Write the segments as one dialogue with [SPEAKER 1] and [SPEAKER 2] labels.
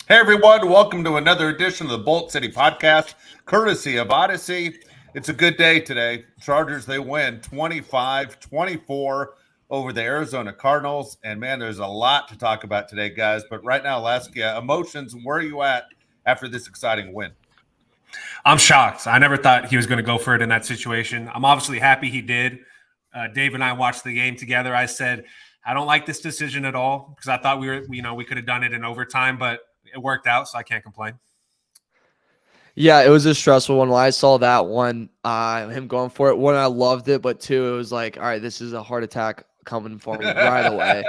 [SPEAKER 1] Hey everyone, welcome to another edition of the Bolt City Podcast, courtesy of Odyssey. It's a good day today. Chargers, they win 25-24 over the Arizona Cardinals. And man, there's a lot to talk about today, guys. But right now, I'll ask you, emotions, where are you at after this exciting win?
[SPEAKER 2] I'm shocked. I never thought he was going to go for it in that situation. I'm obviously happy he did. Dave and I watched the game together. I said, I don't like this decision at all because I thought we could have done it in overtime, but it worked out, so I can't complain.
[SPEAKER 3] Yeah, it was a stressful one. When I saw that one, him going for it, one, I loved it, but two, it was like, all right, this is a heart attack coming for me right away.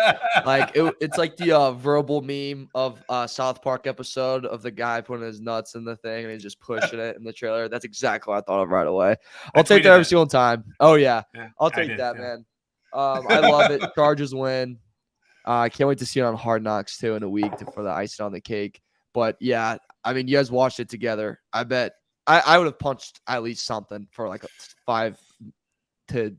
[SPEAKER 3] It's like the verbal meme of South Park episode of the guy putting his nuts in the thing and he's just pushing it in the trailer. That's exactly what I thought of right away. I'll take that every single time. Oh yeah, I'll take that, man. I love it. Chargers win. I can't wait to see it on Hard Knocks too in a week for the icing on the cake. But yeah, I mean, you guys watched it together. I bet I would have punched at least something for like a 5 to,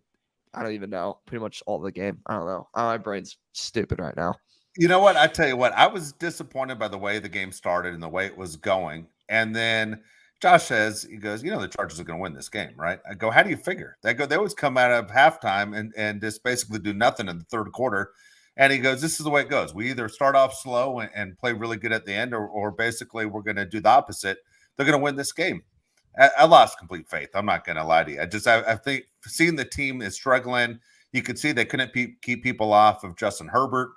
[SPEAKER 3] I don't even know, pretty much all the game. I don't know. My brain's stupid right now.
[SPEAKER 1] You know what? I tell you what, I was disappointed by the way the game started and the way it was going. And then Josh says, he goes, the Chargers are going to win this game, right? I go, how do you figure? They always come out of halftime and just basically do nothing in the third quarter. And he goes, this is the way it goes. We either start off slow and play really good at the end, or basically we're going to do the opposite. They're going to win this game. I lost complete faith. I'm not going to lie to you. I think seeing the team is struggling, you could see they couldn't keep people off of Justin Herbert.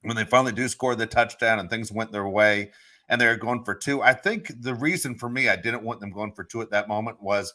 [SPEAKER 1] When they finally do score the touchdown and things went their way and they're going for two, I think the reason for me I didn't want them going for two at that moment was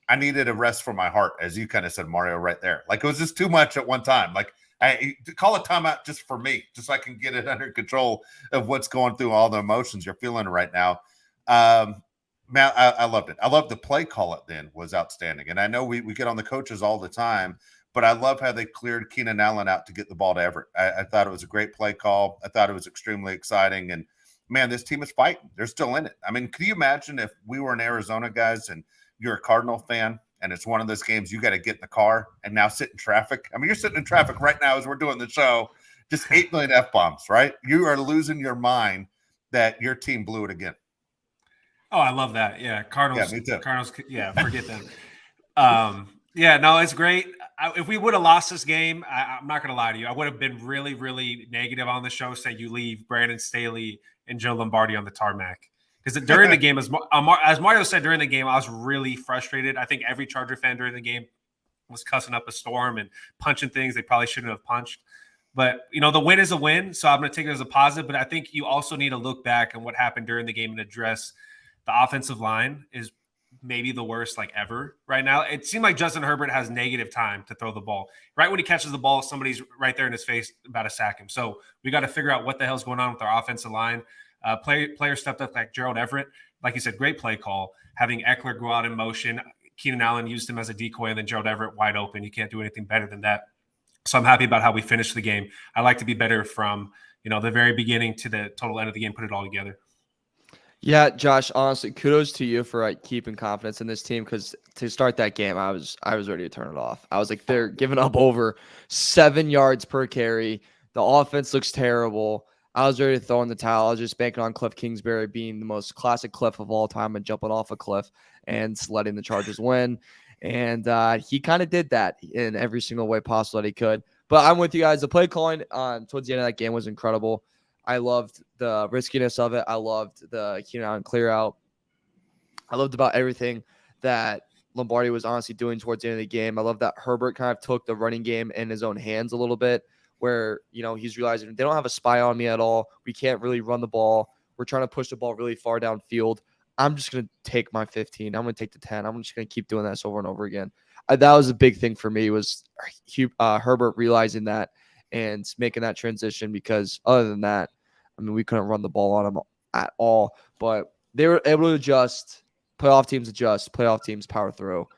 [SPEAKER 1] I needed a rest for my heart, as you kind of said, Mario, right there. Like, it was just too much at one time. Like, I call a timeout just for me, just so I can get it under control of what's going through all the emotions you're feeling right now. Man, I loved it. I loved the play call at the end was outstanding. And I know we get on the coaches all the time, but I love how they cleared Keenan Allen out to get the ball to Everett. I thought it was a great play call. I thought it was extremely exciting. And, man, this team is fighting. They're still in it. I mean, can you imagine if we were in Arizona, guys, and you're a Cardinal fan, and it's one of those games you got to get in the car and now sit in traffic? I mean, you're sitting in traffic right now as we're doing the show, just 8 million F-bombs, right? You are losing your mind that your team blew it again.
[SPEAKER 2] Oh, I love that. Yeah, Cardinals.
[SPEAKER 1] Yeah, me too.
[SPEAKER 2] Cardinals. Yeah, forget them. Yeah, no, it's great. If we would have lost this game, I'm not going to lie to you, I would have been really, really negative on the show, saying you leave Brandon Staley and Joe Lombardi on the tarmac. Because during the game, as Mario said, during the game, I was really frustrated. I think every Charger fan during the game was cussing up a storm and punching things they probably shouldn't have punched. But, the win is a win, so I'm going to take it as a positive. But I think you also need to look back on what happened during the game and address the offensive line is maybe the worst ever right now. It seemed like Justin Herbert has negative time to throw the ball. Right when he catches the ball, somebody's right there in his face about to sack him. So we got to figure out what the hell's going on with our offensive line. Player stepped up like Gerald Everett. Like you said, great play call. Having Eckler go out in motion. Keenan Allen used him as a decoy, and then Gerald Everett wide open. You can't do anything better than that. So I'm happy about how we finished the game. I like to be better from the very beginning to the total end of the game, put it all together.
[SPEAKER 3] Yeah, Josh, honestly, kudos to you for keeping confidence in this team, because to start that game, I was ready to turn it off. I was like, they're giving up over 7 yards per carry. The offense looks terrible. I was ready to throw in the towel. I was just banking on Cliff Kingsbury being the most classic Cliff of all time and jumping off a cliff and letting the Chargers win. And he kind of did that in every single way possible that he could. But I'm with you guys. The play calling towards the end of that game was incredible. I loved the riskiness of it. I loved the Keenan Allen clear out. I loved about everything that Lombardi was honestly doing towards the end of the game. I love that Herbert kind of took the running game in his own hands a little bit, where, he's realizing they don't have a spy on me at all. We can't really run the ball. We're trying to push the ball really far downfield. I'm just going to take my 15. I'm going to take the 10. I'm just going to keep doing this over and over again. That was a big thing for me, was Herbert realizing that and making that transition, because other than that, I mean, we couldn't run the ball on them at all, but they were able to adjust. Playoff teams adjust. Playoff teams power through.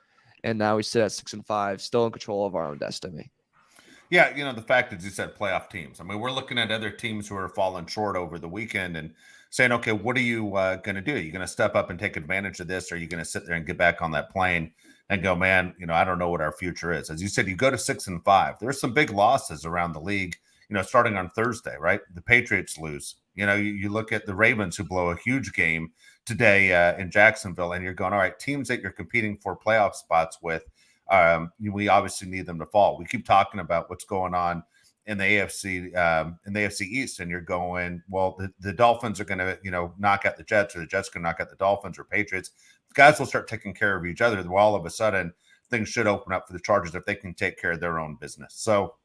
[SPEAKER 3] And now we sit at 6-5, still in control of our own destiny.
[SPEAKER 1] Yeah, the fact that you said playoff teams. I mean, we're looking at other teams who are falling short over the weekend and saying, okay, what are you going to do? Are you going to step up and take advantage of this? Or are you going to sit there and get back on that plane and go, man, I don't know what our future is. As you said, you go to 6-5. There's some big losses around the league. starting on Thursday, right? The Patriots lose. You look at the Ravens who blow a huge game today in Jacksonville, and you're going, all right, teams that you're competing for playoff spots with, we obviously need them to fall. We keep talking about what's going on in the AFC East, and you're going, well, the Dolphins are going to knock out the Jets, or the Jets can knock out the Dolphins or Patriots. Guys will start taking care of each other. Well, all of a sudden things should open up for the Chargers if they can take care of their own business. So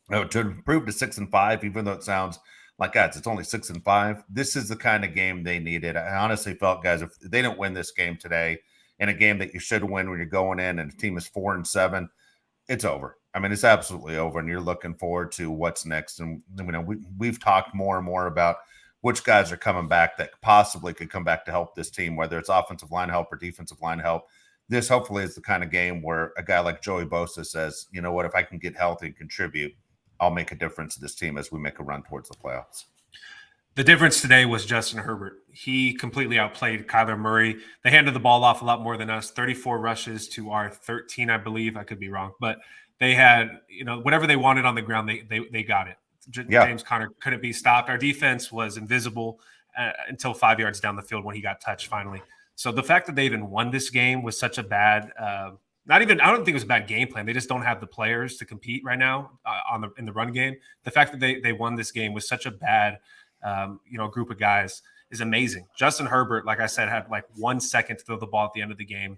[SPEAKER 1] to improve to 6-5, even though it sounds like, guys, it's only 6-5, this is the kind of game they needed. I honestly felt, guys, if they didn't win this game today, in a game that you should win when you're going in and the team is 4-7, it's over. I mean, it's absolutely over, and you're looking forward to what's next. And we've talked more and more about which guys are coming back that possibly could come back to help this team, whether it's offensive line help or defensive line help. This hopefully is the kind of game where a guy like Joey Bosa says, you know what, if I can get healthy and contribute, I'll make a difference to this team as we make a run towards the playoffs.
[SPEAKER 2] The difference today was Justin Herbert. He completely outplayed Kyler Murray. They handed the ball off a lot more than us, 34 rushes to our 13, I believe. I could be wrong. But they had, whatever they wanted on the ground, they got it. James Conner couldn't be stopped. Our defense was invisible until 5 yards down the field when he got touched finally. So the fact that they even won this game was such a bad I don't think it was a bad game plan. They just don't have the players to compete right now in the run game. The fact that they won this game with such a bad group of guys is amazing. Justin Herbert, like I said, had like 1 second to throw the ball at the end of the game.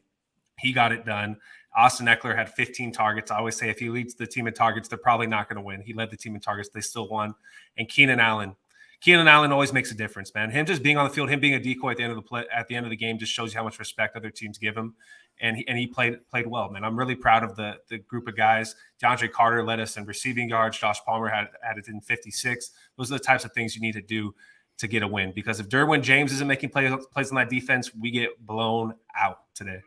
[SPEAKER 2] He got it done. Austin Eckler had 15 targets. I always say if he leads the team in targets, they're probably not going to win. He led the team in targets. They still won. And Keenan Allen always makes a difference, man. Him just being on the field, him being a decoy at the end of the game just shows you how much respect other teams give him. And he played well, man. I'm really proud of the group of guys. DeAndre Carter led us in receiving yards. Josh Palmer had it in 56. Those are the types of things you need to do to get a win. Because if Derwin James isn't making plays on that defense, we get blown out today.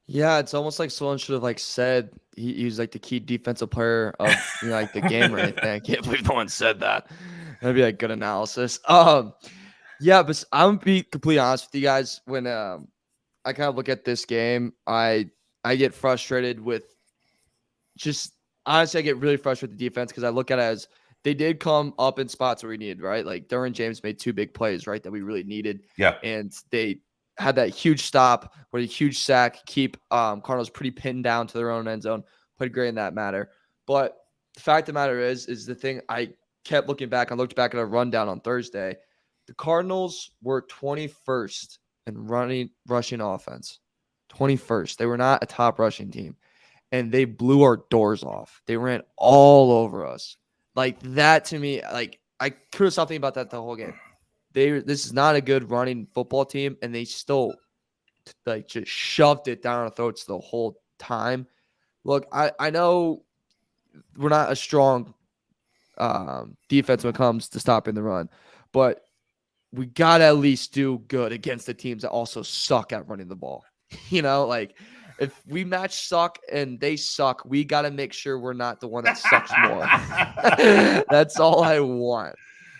[SPEAKER 3] Yeah, it's almost like someone should have said he was like the key defensive player of the game or anything. I can't believe no one said that. That'd be good analysis. Yeah, but I'm gonna be completely honest with you guys. When I kind of look at this game, I get frustrated with honestly, I get really frustrated with the defense because I look at it as they did come up in spots where we needed, right? Like Derwin James made 2 big plays, right, that we really needed.
[SPEAKER 1] Yeah.
[SPEAKER 3] And they had that huge stop with a huge sack, keep Cardinals pretty pinned down to their own end zone. Played great in that matter. But the fact of the matter is the thing I kept looking back. I looked back at a rundown on Thursday. The Cardinals were 21st in rushing offense. 21st. They were not a top rushing team. And they blew our doors off. They ran all over us. That to me, I could have stopped thinking about that the whole game. This is not a good running football team, and they still just shoved it down our throats the whole time. Look, I know we're not a strong defense when it comes to stopping the run, but we got to at least do good against the teams that also suck at running the ball. If we match suck and they suck, we got to make sure we're not the one that sucks more. That's all I want.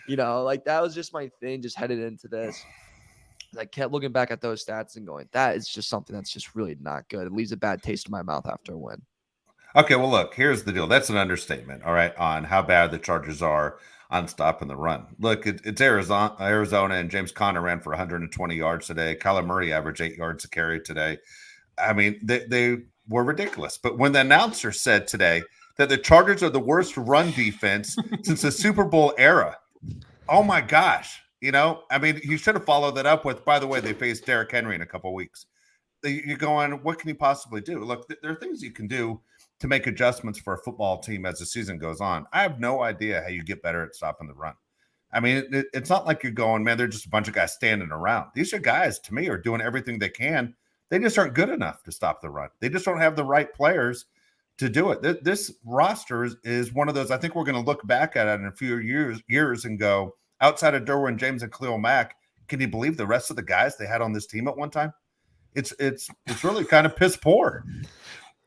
[SPEAKER 3] That was just my thing just headed into this. I kept looking back at those stats and going, that is just something that's just really not good. It leaves a bad taste in my mouth after a win.
[SPEAKER 1] Okay, well, look, here's the deal. That's an understatement, all right, on how bad the Chargers are on stopping the run. Look, it's Arizona, and James Conner ran for 120 yards today. Kyler Murray averaged 8 yards a carry today. I mean, they were ridiculous. But when the announcer said today that the Chargers are the worst run defense since the Super Bowl era, oh my gosh. I mean, you should have followed that up with, by the way, they faced Derrick Henry in a couple of weeks. You're going, what can you possibly do? Look, there are things you can do to make adjustments for a football team as the season goes on. I have no idea how you get better at stopping the run. I mean, it's not like you're going, man, they're just a bunch of guys standing around. These are guys, to me, are doing everything they can. They just aren't good enough to stop the run. They just don't have the right players to do it. This roster is one of those, I think we're going to look back at it in a few years and go, outside of Derwin James and Khalil Mack, can you believe the rest of the guys they had on this team at one time? It's really kind of piss poor.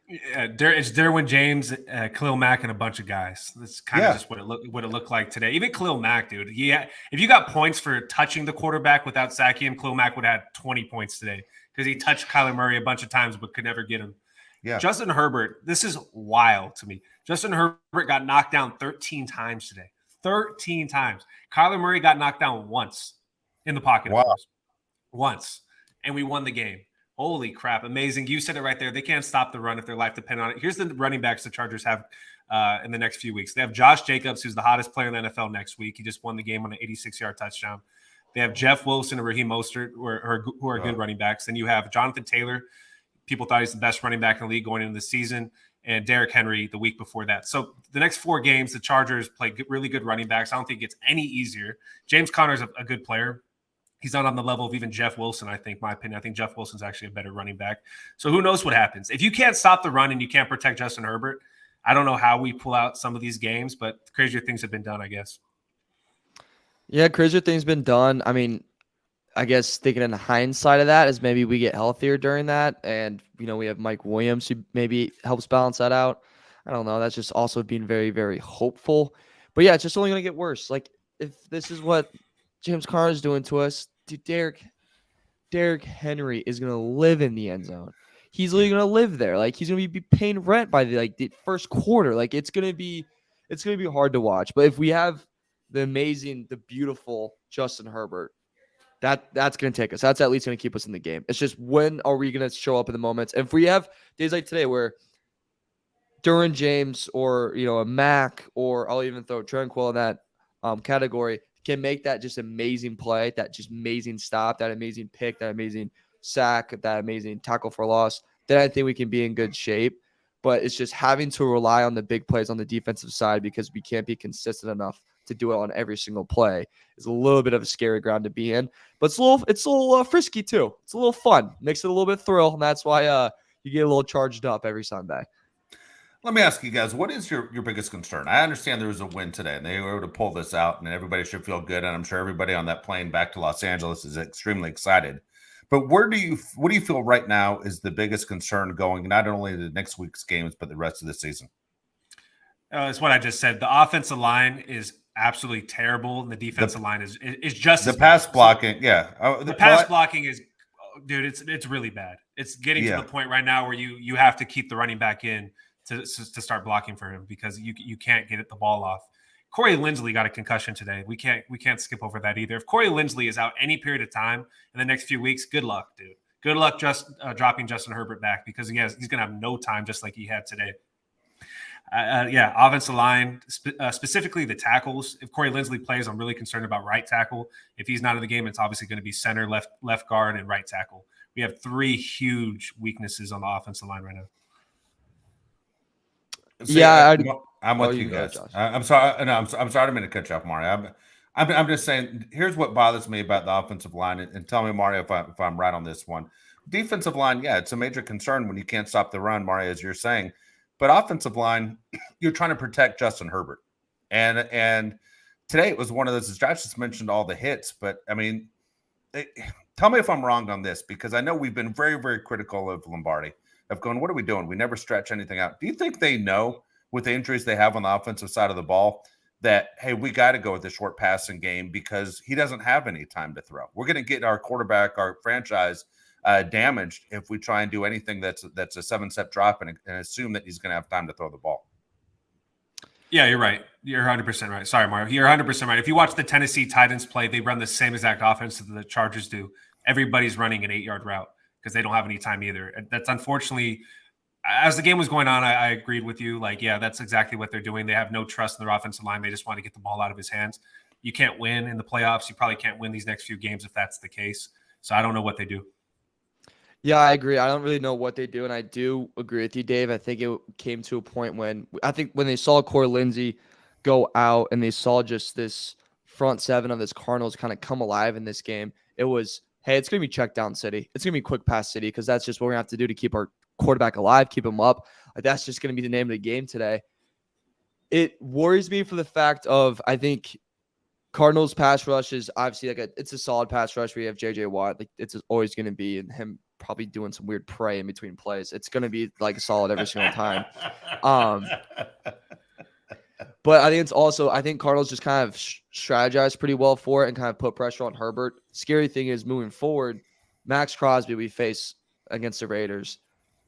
[SPEAKER 2] Yeah, it's Derwin James, Khalil Mack, and a bunch of guys. That's kind of just what it looked like today. Even Khalil Mack, dude. If you got points for touching the quarterback without sacking him, Khalil Mack would have had 20 points today because he touched Kyler Murray a bunch of times but could never get him.
[SPEAKER 1] Yeah.
[SPEAKER 2] Justin Herbert, this is wild to me. Justin Herbert got knocked down 13 times today. 13 times. Kyler Murray got knocked down once in the pocket,
[SPEAKER 1] Wow.
[SPEAKER 2] of course. Once. And we won the game. Holy crap. Amazing. You said it right there. They can't stop the run if their life depends on it. Here's the running backs the Chargers have in the next few weeks. They have Josh Jacobs, who's the hottest player in the NFL next week. He just won the game on an 86-yard touchdown. They have Jeff Wilson and Raheem Mostert, who are good running backs. Then you have Jonathan Taylor. People thought he's the best running back in the league going into the season. And Derrick Henry the week before that. So the next 4 games, the Chargers play really good running backs. I don't think it gets any easier. James Conner's a good player. He's not on the level of even Jeff Wilson, I think, my opinion. I think Jeff Wilson's actually a better running back. So who knows what happens. If you can't stop the run and you can't protect Justin Herbert, I don't know how we pull out some of these games, but crazier things have been done, I guess.
[SPEAKER 3] Yeah, crazier things been done. I mean, I guess thinking in hindsight of that is maybe we get healthier during that. And, we have Mike Williams who maybe helps balance that out. I don't know. That's just also being very, very hopeful. But yeah, it's just only going to get worse. Like, if this is what James Conner is doing to us, dude, Derrick Henry is going to live in the end zone. He's literally going to live there. Like, he's going to be paying rent by the first quarter. Like, it's going to be hard to watch. But if we have the beautiful Justin Herbert, that's going to take us. That's at least going to keep us in the game. It's just, when are we going to show up in the moments? And if we have days like today where Derwin James or, a Mac, or I'll even throw Tranquil in that category, can make that just amazing play, that just amazing stop, that amazing pick, that amazing sack, that amazing tackle for loss, then I think we can be in good shape. But it's just having to rely on the big plays on the defensive side, because we can't be consistent enough to do it on every single play, is a little bit of a scary ground to be in. But it's a little frisky too. It's a little fun, makes it a little bit thrill, and that's why you get a little charged up every Sunday.
[SPEAKER 1] Let me ask you guys, what is your biggest concern? I understand there was a win today, and they were able to pull this out, and everybody should feel good, and I'm sure everybody on that plane back to Los Angeles is extremely excited. But what do you feel right now is the biggest concern going not only the next week's games, but the rest of the season?
[SPEAKER 2] It's what I just said. The offensive line is absolutely terrible, and the defensive line is just
[SPEAKER 1] the pass blocking. Yeah,
[SPEAKER 2] the pass blocking is, dude, it's really bad. It's getting to the point right now where you have to keep the running back in to start blocking for him, because you can't get the ball off. Corey Linsley got a concussion today. We can't skip over that either. If Corey Linsley is out any period of time in the next few weeks, good luck, dude. Good luck just dropping Justin Herbert back, because he's going to have no time, just like he had today. Offensive line, specifically the tackles. If Corey Linsley plays, I'm really concerned about right tackle. If he's not in the game, it's obviously going to be center, left guard, and right tackle. We have 3 huge weaknesses on the offensive line right now.
[SPEAKER 1] See, I'm with you guys. I'm sorry. No, I'm sorry. I didn't mean to cut you off, Mario. I'm just saying. Here's what bothers me about the offensive line, and tell me, Mario, if I'm right on this one. Defensive line, yeah, it's a major concern when you can't stop the run, Mario, as you're saying. But offensive line, you're trying to protect Justin Herbert, and today it was one of those. As Josh just mentioned, all the hits, but I mean, tell me if I'm wrong on this, because I know we've been very, very critical of Lombardi, of going, what are we doing? We never stretch anything out. Do you think they know, with the injuries they have on the offensive side of the ball, that, hey, we got to go with the short passing game because he doesn't have any time to throw? We're going to get our quarterback, our franchise, damaged if we try and do anything that's a 7-step drop and assume that he's going to have time to throw the ball.
[SPEAKER 2] Yeah, you're right. You're 100% right. Sorry, Mario. You're 100% right. If you watch the Tennessee Titans play, they run the same exact offense that the Chargers do. Everybody's running an 8-yard route because they don't have any time either. And that's unfortunately, as the game was going on, I agreed with you. Like, yeah, that's exactly what they're doing. They have no trust in their offensive line. They just want to get the ball out of his hands. You can't win in the playoffs. You probably can't win these next few games if that's the case. So I don't know what they do.
[SPEAKER 3] Yeah, I agree. I don't really know what they do, and I do agree with you, Dave. I think it came to a point when they saw Corey Lindsey go out and they saw just this front seven of this Cardinals kind of come alive in this game, it was, hey, it's going to be check down city. It's going to be quick pass city, because that's just what we're going to have to do to keep our quarterback alive, keep him up. Like, that's just going to be the name of the game today. It worries me for the fact of, I think Cardinals pass rush is obviously it's a solid pass rush where you have JJ Watt. Like, it's always going to be, and him probably doing some weird pray in between plays. It's going to be like solid every single time. But I think it's also, I think Cardinals just kind of strategized pretty well for it and kind of put pressure on Herbert. Scary thing is, moving forward, Max Crosby we face against the Raiders.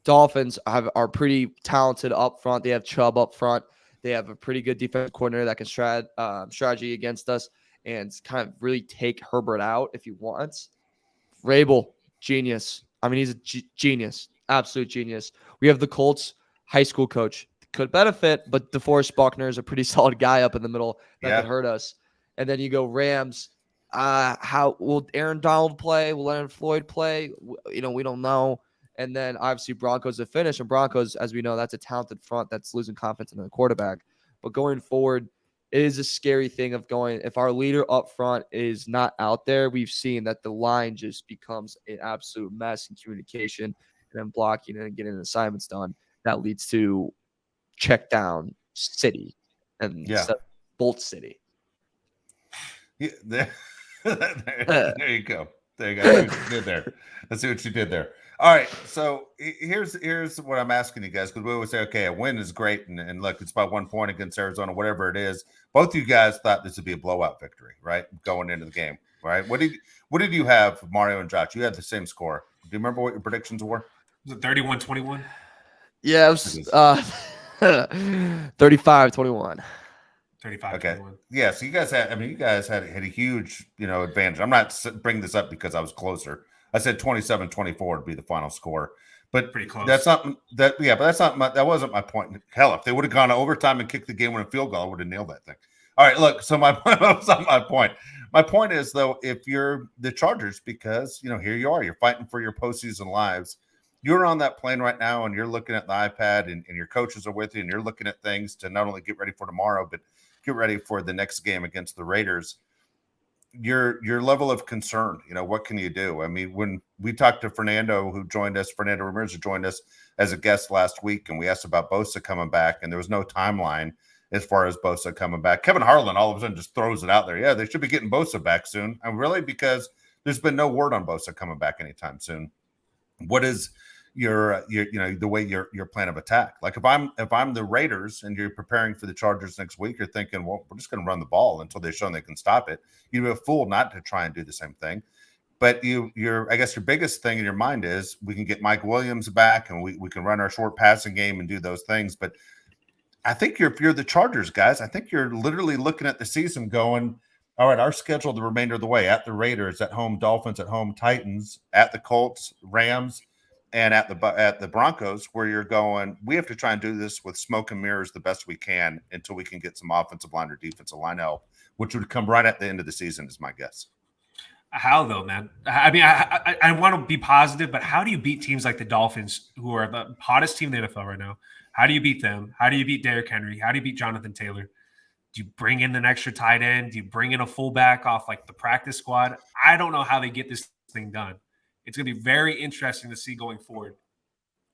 [SPEAKER 3] Dolphins are pretty talented up front. They have Chubb up front. They have a pretty good defensive coordinator that can strategy against us and kind of really take Herbert out if he wants. Rabel, genius. I mean, he's a genius, absolute genius. We have the Colts high school coach. Could benefit, but DeForest Buckner is a pretty solid guy up in the middle that could hurt us. And then you go Rams. How will Aaron Donald play? Will Leonard Floyd play? We don't know. And then obviously Broncos to finish. And Broncos, as we know, that's a talented front that's losing confidence in the quarterback. But going forward, it is a scary thing of going. If our leader up front is not out there, we've seen that the line just becomes an absolute mess in communication and then blocking and getting assignments done. That leads to check down city and Bolt City.
[SPEAKER 1] Yeah, there you go. There you go. I see what you did there. Let's see what you did there. All right. So here's what I'm asking you guys, because we always say, okay, a win is great. And look, it's by 1 point against Arizona, whatever it is. Both you guys thought this would be a blowout victory, right? Going into the game, right? What did you have, Mario and Josh? You had the same score. Do you remember what your predictions were?
[SPEAKER 2] Was it 31-21?
[SPEAKER 3] Yeah, it was 35-21.
[SPEAKER 2] 35.
[SPEAKER 1] Okay. Yeah. So you guys had a huge, advantage. I'm not bringing this up because I was closer. I said 27-24 to be the final score, but
[SPEAKER 2] pretty close.
[SPEAKER 1] That wasn't my point. Hell, if they would have gone to overtime and kicked the game winning field goal, I would have nailed that thing. All right. Look, so that's not my point. My point is, though, if you're the Chargers, because, here you are, you're fighting for your postseason lives. You're on that plane right now and you're looking at the iPad and your coaches are with you and you're looking at things to not only get ready for tomorrow, but get ready for the next game against the Raiders. Your level of concern, what can you do? I mean, when we talked to Fernando Ramirez, who joined us as a guest last week, and we asked about Bosa coming back, and there was no timeline as far as Bosa coming back. Kevin Harlan all of a sudden just throws it out there. Yeah, they should be getting Bosa back soon. And really, because there's been no word on Bosa coming back anytime soon. What is your the way your plan of attack? Like if I'm the Raiders and you're preparing for the Chargers next week, you're thinking, well, we're just going to run the ball until they show they can stop it. You'd be a fool not to try and do the same thing. But I guess your biggest thing in your mind is we can get Mike Williams back and we can run our short passing game and do those things. But I think if you're the Chargers guys, I think you're literally looking at the season going, all right, our schedule the remainder of the way: at the Raiders, at home Dolphins, at home Titans, at the Colts, Rams, and at the Broncos, where you're going, we have to try and do this with smoke and mirrors the best we can until we can get some offensive line or defensive line help, which would come right at the end of the season, is my guess.
[SPEAKER 2] How though, man? I mean, I want to be positive, but how do you beat teams like the Dolphins, who are the hottest team in the NFL right now? How do you beat them? How do you beat Derrick Henry? How do you beat Jonathan Taylor? Do you bring in an extra tight end? Do you bring in a fullback off like the practice squad? I don't know how they get this thing done. It's going to be very interesting to see going forward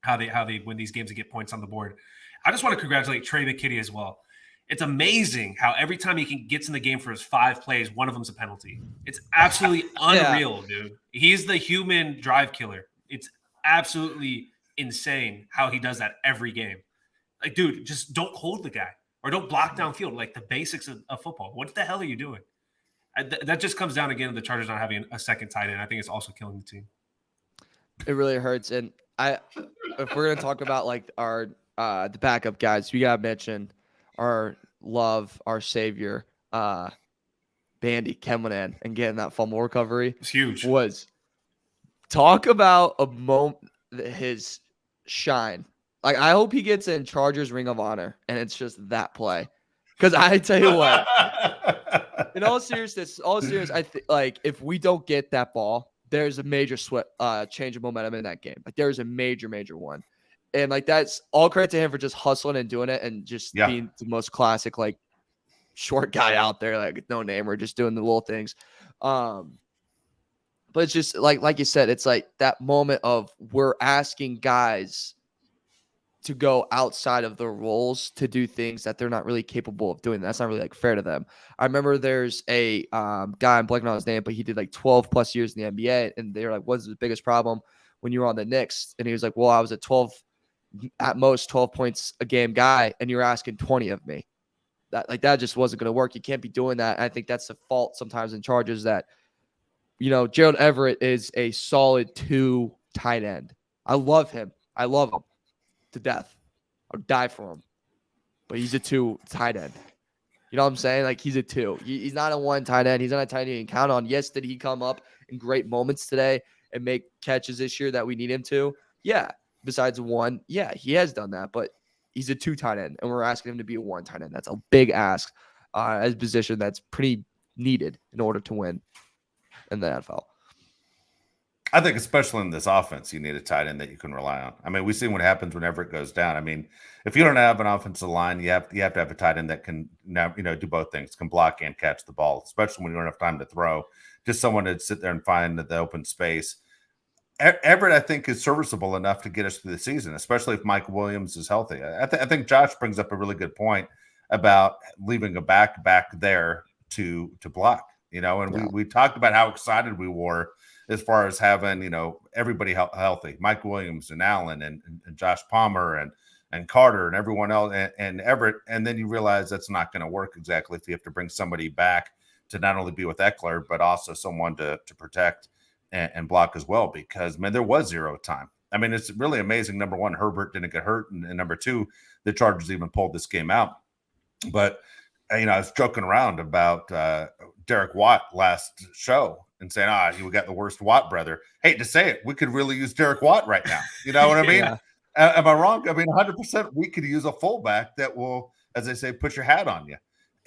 [SPEAKER 2] how they win these games and get points on the board. I just want to congratulate Trey McKitty as well. It's amazing how every time he gets in the game for his 5 plays, one of them's a penalty. It's absolutely unreal, dude. He's the human drive killer. It's absolutely insane how he does that every game. Like, dude, just don't hold the guy or don't block downfield, like the basics of football. What the hell are you doing? That just comes down again to the Chargers not having a second tight end. I think it's also killing the team.
[SPEAKER 3] It really hurts. And if we're gonna talk about like our the backup guys, we gotta mention our savior, Bandy coming in and getting that fumble recovery.
[SPEAKER 2] It's huge.
[SPEAKER 3] Talk about a moment, his shine. Like, I hope he gets in Chargers Ring of Honor and it's just that play. Because I tell you what, in all seriousness, I think like if we don't get that ball, there's a major change of momentum in that game. Like there's a major one. And like that's all credit to him for just hustling and doing it and just being the most classic like short guy out there, like no name or just doing the little things. But it's just like you said, it's like that moment of we're asking guys to go outside of their roles to do things that they're not really capable of doing. That's not really like fair to them. I remember there's a guy, I'm blanking on his name, but he did like 12 plus years in the NBA. And they were like, what's the biggest problem when you were on the Knicks? And he was like, well, I was at most 12 points a game guy. And you're asking 20 of me. That just wasn't going to work. You can't be doing that. And I think that's the fault sometimes in Chargers that, Gerald Everett is a solid 2 tight end. I love him. I love him to death. I'll die for him. But he's a 2 tight end. You know what I'm saying? Like, he's a 2. He's not a 1 tight end. He's not a tight end you can count on. Yes, did he come up in great moments today and make catches this year that we need him to? Yeah. Besides 1, yeah, he has done that. But he's a 2 tight end, and we're asking him to be a 1 tight end. That's a big ask as a position that's pretty needed in order to win in the NFL.
[SPEAKER 1] I think especially in this offense, you need a tight end that you can rely on. I mean, we've seen what happens whenever it goes down. I mean, if you don't have an offensive line, you have to have a tight end that can now, do both things, can block and catch the ball, especially when you don't have time to throw. Just someone to sit there and find the open space. Everett, I think, is serviceable enough to get us through the season, especially if Mike Williams is healthy. I think Josh brings up a really good point about leaving a back there to block. And we talked about how excited we were as far as having, everybody healthy, Mike Williams and Allen and Josh Palmer and Carter and everyone else and Everett. And then you realize that's not going to work exactly if you have to bring somebody back to not only be with Eckler, but also someone to protect and block as well, because, man, there was zero time. I mean, it's really amazing. Number one, Herbert didn't get hurt. And number two, the Chargers even pulled this game out. But, I was joking around about Derek Watt last show and saying, we got the worst Watt brother. Hate to say it, we could really use Derek Watt right now. You know what I mean?
[SPEAKER 3] Yeah.
[SPEAKER 1] Am I wrong? I mean, 100% we could use a fullback that will, as they say, put your hat on you.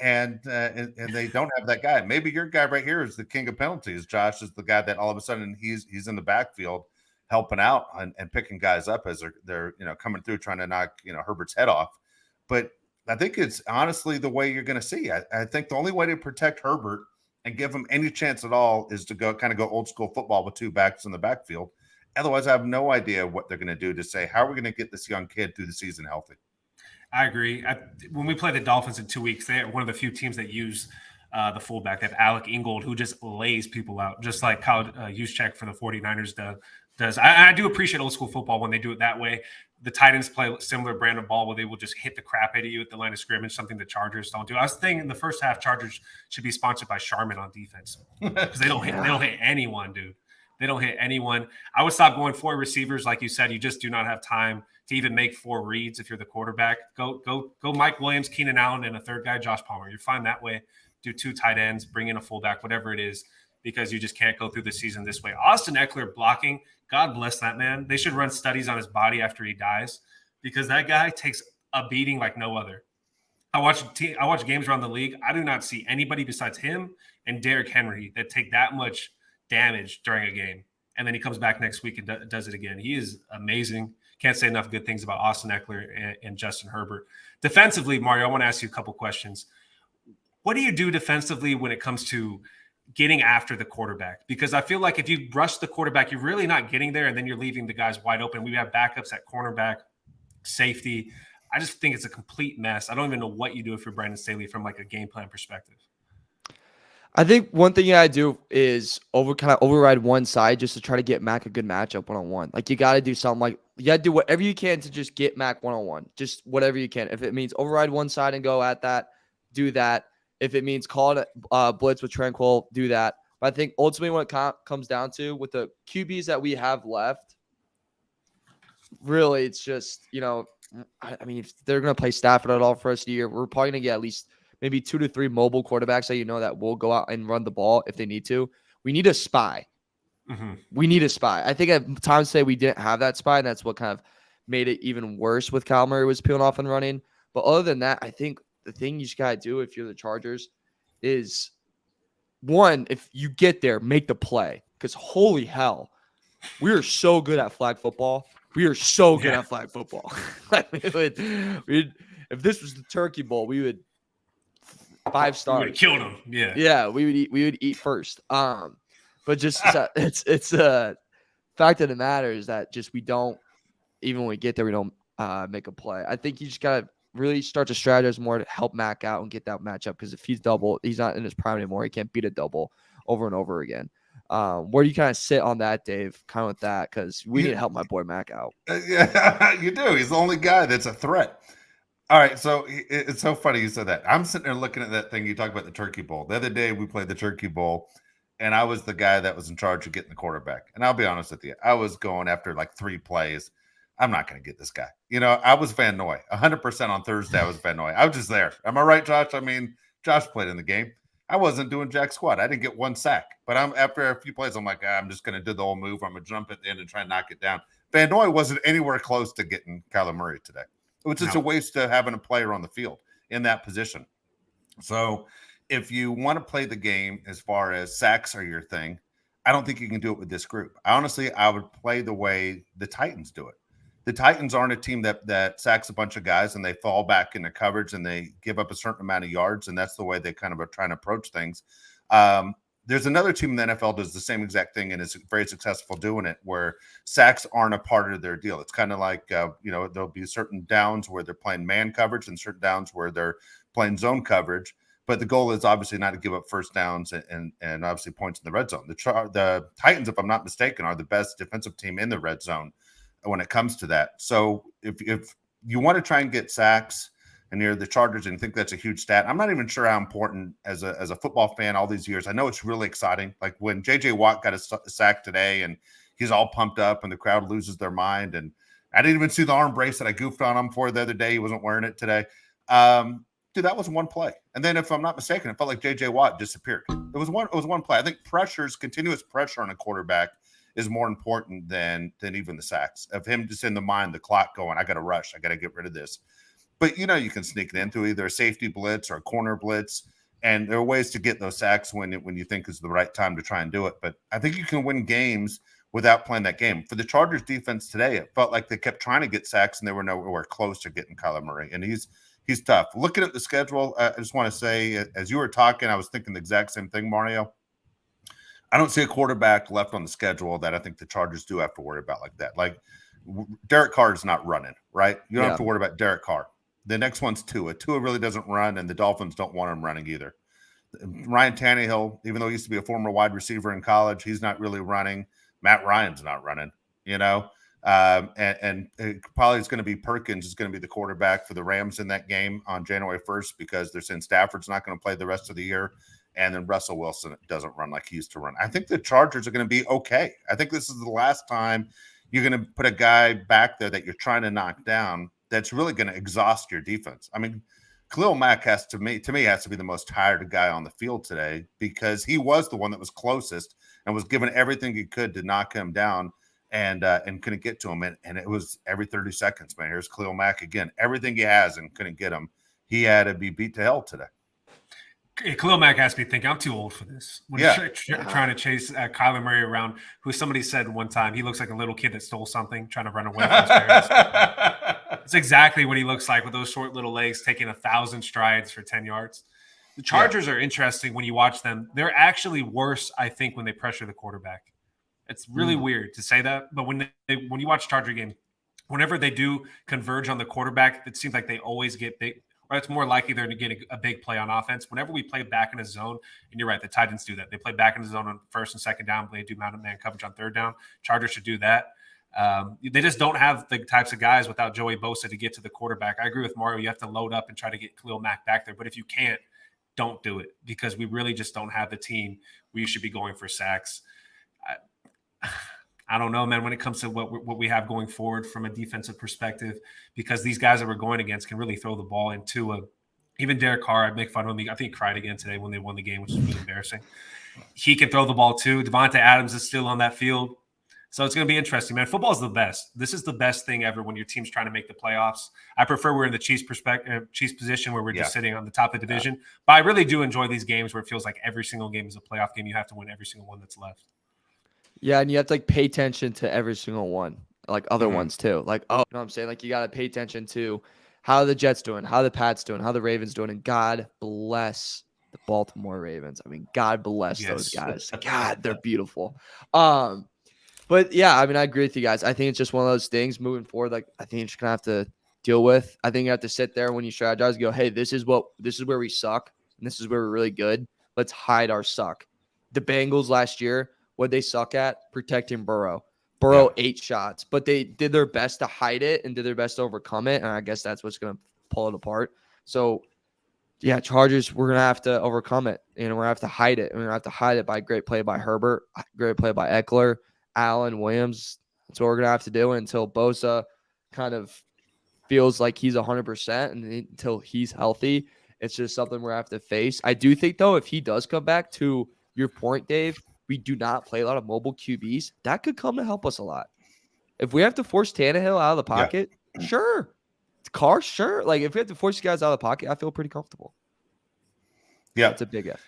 [SPEAKER 1] And they don't have that guy. Maybe your guy right here is the king of penalties. Josh is the guy that all of a sudden he's in the backfield helping out and picking guys up as they're coming through trying to knock Herbert's head off. But I think it's honestly the way you're going to see. I think the only way to protect Herbert and give him any chance at all is to go old school football with 2 backs in the backfield. Otherwise, I have no idea what they're going to do to say, how are we going to get this young kid through the season healthy?
[SPEAKER 2] I agree. When we play the Dolphins in 2 weeks, they're one of the few teams that use the fullback. They have Alec Ingold, who just lays people out, just like Kyle Juszczyk for the 49ers does. I do appreciate old school football when they do it that way. The Titans play a similar brand of ball where they will just hit the crap out of you at the line of scrimmage, something the Chargers don't do. I was thinking in the first half, Chargers should be sponsored by Charmin on defense because they don't hit anyone, dude. They don't hit anyone. I would stop going 4 receivers. Like you said, you just do not have time to even make 4 reads if you're the quarterback. Go Mike Williams, Keenan Allen, and a third guy, Josh Palmer. You're fine that way. Do 2 tight ends, bring in a fullback, whatever it is, because you just can't go through the season this way. Austin Eckler blocking, God bless that man. They should run studies on his body after he dies because that guy takes a beating like no other. I watch games around the league. I do not see anybody besides him and Derrick Henry that take that much damage during a game. And then he comes back next week and does it again. He is amazing. Can't say enough good things about Austin Eckler and Justin Herbert. Defensively, Mario, I want to ask you a couple questions. What do you do defensively when it comes to getting after the quarterback? Because I feel like if you rush the quarterback, you're really not getting there, and then you're leaving the guys wide open. We have backups at cornerback, safety. I just think it's a complete mess. I don't even know what you do if you're Brandon Staley from like a game plan perspective.
[SPEAKER 3] I think one thing I do is override one side just to try to get Mac a good matchup one-on-one. Like, you got to do something like you got to do whatever you can to just get Mac one-on-one. Just whatever you can. If it means override one side and go at that, do that. If it means call it blitz with Tranquil, do that. But I think ultimately when it comes down to with the QBs that we have left, really it's just, I mean, if they're going to play Stafford at all for us a year, we're probably going to get at least maybe 2 to 3 mobile quarterbacks that will go out and run the ball if they need to. We need a spy.
[SPEAKER 2] Mm-hmm.
[SPEAKER 3] We need a spy. I think at times today we didn't have that spy, and that's what kind of made it even worse with Kyle Murray was peeling off and running. But other than that, I think the thing you just got to do if you're the Chargers is, one, if you get there, make the play. Because holy hell, we are so good at flag football. We are so good at flag football. If this was the Turkey Bowl, we would 5 stars.
[SPEAKER 2] We would have killed him. Yeah.
[SPEAKER 3] Yeah, we would eat first. But just it's a fact of the matter is that just we don't, even when we get there, we don't make a play. I think you just gotta really start to strategize more to help Mac out and get that matchup, because if he's not in his prime anymore. He can't beat a double over and over again. Where do you kind of sit on that, Dave? Kind of with that, because we need to help my boy Mac out.
[SPEAKER 1] Yeah, you do. He's the only guy that's a threat. All right, so it's so funny you said that. I'm sitting there looking at that thing you talked about, the Turkey Bowl. The other day we played the Turkey Bowl, and I was the guy that was in charge of getting the quarterback. And I'll be honest with you, I was going after like 3 plays. I'm not going to get this guy. I was Van Noy 100% on Thursday. I was Van Noy. I was just there. Am I right, Josh? I mean, Josh played in the game. I wasn't doing jack squat. I didn't get one sack, but after a few plays, I'm like, I'm just going to do the whole move. I'm going to jump at the end and try and knock it down. Van Noy wasn't anywhere close to getting Kyler Murray today. It was just a waste of having a player on the field in that position. So if you want to play the game as far as sacks are your thing, I don't think you can do it with this group. Honestly, I would play the way the Titans do it. The Titans aren't a team that sacks a bunch of guys and they fall back into coverage and they give up a certain amount of yards, and that's the way they kind of are trying to approach things. There's another team in the NFL does the same exact thing and is very successful doing it, where sacks aren't a part of their deal. It's kind of like, there'll be certain downs where they're playing man coverage and certain downs where they're playing zone coverage. But the goal is obviously not to give up first downs and obviously points in the red zone. The Titans, if I'm not mistaken, are the best defensive team in the red zone when it comes to that. So if you want to try and get sacks and you're the Chargers and think that's a huge stat, I'm not even sure how important as a football fan all these years. I know it's really exciting. Like when J.J. Watt got a sack today and he's all pumped up and the crowd loses their mind. And I didn't even see the arm brace that I goofed on him for the other day. He wasn't wearing it today. Dude, that was one play. And then if I'm not mistaken, it felt like J.J. Watt disappeared. It was one play. I think continuous pressure on a quarterback is more important than even the sacks, of him just in the mind, the clock going, I got to rush. I got to get rid of this. But, you can sneak it into either a safety blitz or a corner blitz. And there are ways to get those sacks when you think is the right time to try and do it. But I think you can win games without playing that game. For the Chargers defense today, it felt like they kept trying to get sacks and they were nowhere close to getting Kyler Murray. And he's tough. Looking at the schedule, I just want to say, as you were talking, I was thinking the exact same thing, Mario. I don't see a quarterback left on the schedule that I think the Chargers do have to worry about like that. Like Derek Carr is not running, right? You don't have to worry about Derek Carr. The next one's Tua. Tua really doesn't run, and the Dolphins don't want him running either. Ryan Tannehill, even though he used to be a former wide receiver in college, he's not really running. Matt Ryan's not running, and probably it's going to be Perkins is going to be the quarterback for the Rams in that game on January 1st because they're saying Stafford's not going to play the rest of the year. And then Russell Wilson doesn't run like he used to run. I think the Chargers are going to be okay. I think this is the last time you're going to put a guy back there that you're trying to knock down that's really going to exhaust your defense. I mean, Khalil Mack has to be the most tired guy on the field today because he was the one that was closest and was given everything he could to knock him down and couldn't get to him. And it was every 30 seconds, man. Here's Khalil Mack again. Everything he has and couldn't get him. He had to be beat to hell today.
[SPEAKER 2] Khalil Mack has to be thinking, I'm too old for this. When trying to chase Kyler Murray around, who somebody said one time, he looks like a little kid that stole something, trying to run away from his parents. It's exactly what he looks like with those short little legs, taking 1,000 strides for 10 yards. The Chargers are interesting when you watch them. They're actually worse, I think, when they pressure the quarterback. It's really weird to say that, but when you watch Charger game, whenever they do converge on the quarterback, it seems like they always get big. Or it's more likely they're going to get a big play on offense. Whenever we play back in a zone, and you're right, the Titans do that. They play back in the zone on first and second down. They do man coverage on third down. Chargers should do that. They just don't have the types of guys without Joey Bosa to get to the quarterback. I agree with Mario. You have to load up and try to get Khalil Mack back there. But if you can't, don't do it because we really just don't have the team where you should be going for sacks. I don't know, man, when it comes to what we have going forward from a defensive perspective, because these guys that we're going against can really throw the ball into even Derek Carr, I'd make fun of him. I think he cried again today when they won the game, which is really embarrassing. He can throw the ball too. Devontae Adams is still on that field. So it's going to be interesting, man. Football is the best. This is the best thing ever when your team's trying to make the playoffs. I prefer we're in the Chiefs position where we're just sitting on the top of the division. Yeah. But I really do enjoy these games where it feels like every single game is a playoff game. You have to win every single one that's left.
[SPEAKER 3] Yeah, and you have to pay attention to every single one, like other ones too. Like, you know what I'm saying? Like you got to pay attention to how the Jets doing, how the Pats doing, how the Ravens doing, and God bless the Baltimore Ravens. I mean, God bless those guys. God, they're beautiful. But yeah, I mean, I agree with you guys. I think it's just one of those things moving forward. Like, I think you're just gonna have to deal with. I think you have to sit there when you strategize and go, hey, this is where we suck, and this is where we're really good. Let's hide our suck. The Bengals last year, what they suck at? Protecting Burrow. 8 shots, but they did their best to hide it and did their best to overcome it. And I guess that's what's going to pull it apart. So, yeah, Chargers, we're going to have to overcome it. And we're going to have to hide it. We're going to have to hide it by great play by Herbert, great play by Eckler, Allen, Williams. That's what we're going to have to do until Bosa kind of feels like he's 100%, and until he's healthy, it's just something we're going to have to face. I do think, though, if he does come back, to your point, Dave, we do not play a lot of mobile QBs. That could come to help us a lot. If we have to force Tannehill out of the pocket, sure. Carr, sure. Like, if we have to force you guys out of the pocket, I feel pretty comfortable.
[SPEAKER 1] Yeah.
[SPEAKER 3] It's a big F.